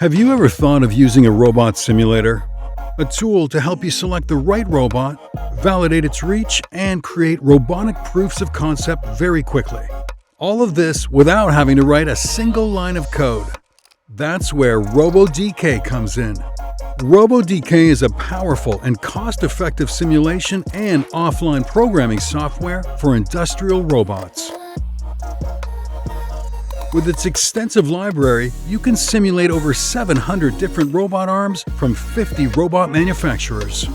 Have you ever thought of using a robot simulator? A tool to help you select the right robot, validate its reach, and create robotic proofs of concept very quickly. All of this without having to write a single line of code. That's where RoboDK comes in. RoboDK is a powerful and cost-effective simulation and offline programming software for industrial robots. With its extensive library, you can simulate over 700 different robot arms from 50 robot manufacturers.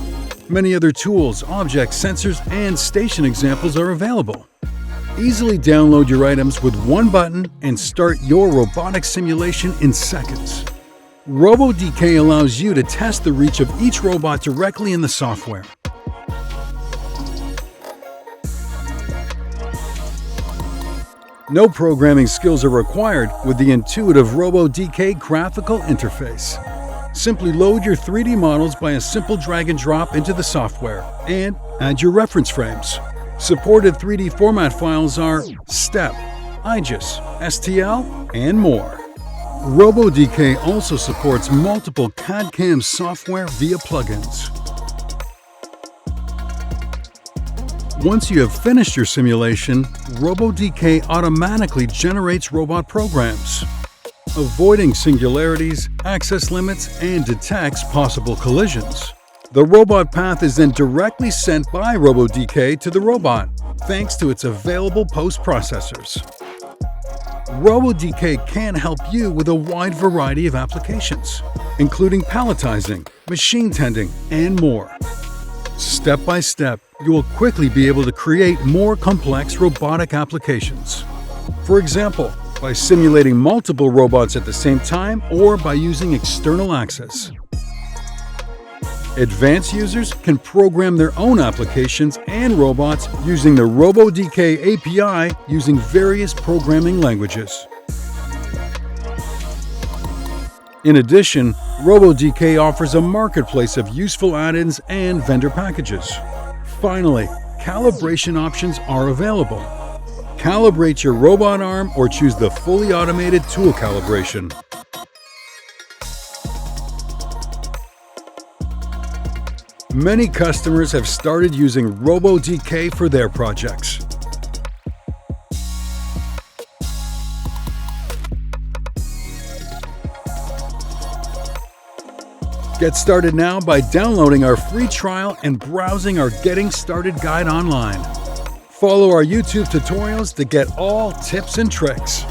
Many other tools, objects, sensors, and station examples are available. Easily download your items with one button and start your robotic simulation in seconds. RoboDK allows you to test the reach of each robot directly in the software. No programming skills are required with the intuitive RoboDK graphical interface. Simply load your 3D models by a simple drag and drop into the software and add your reference frames. Supported 3D format files are STEP, IGES, STL, and more. RoboDK also supports multiple CAD/CAM software via plugins. Once you have finished your simulation, RoboDK automatically generates robot programs, avoiding singularities, access limits, and detects possible collisions. The robot path is then directly sent by RoboDK to the robot, thanks to its available post-processors. RoboDK can help you with a wide variety of applications, including palletizing, machine tending, and more. Step by step, you will quickly be able to create more complex robotic applications. For example, by simulating multiple robots at the same time or by using external access. Advanced users can program their own applications and robots using the RoboDK API using various programming languages. In addition, RoboDK offers a marketplace of useful add-ins and vendor packages. Finally, calibration options are available. Calibrate your robot arm or choose the fully automated tool calibration. Many customers have started using RoboDK for their projects. Get started now by downloading our free trial and browsing our Getting Started guide online. Follow our YouTube tutorials to get all tips and tricks.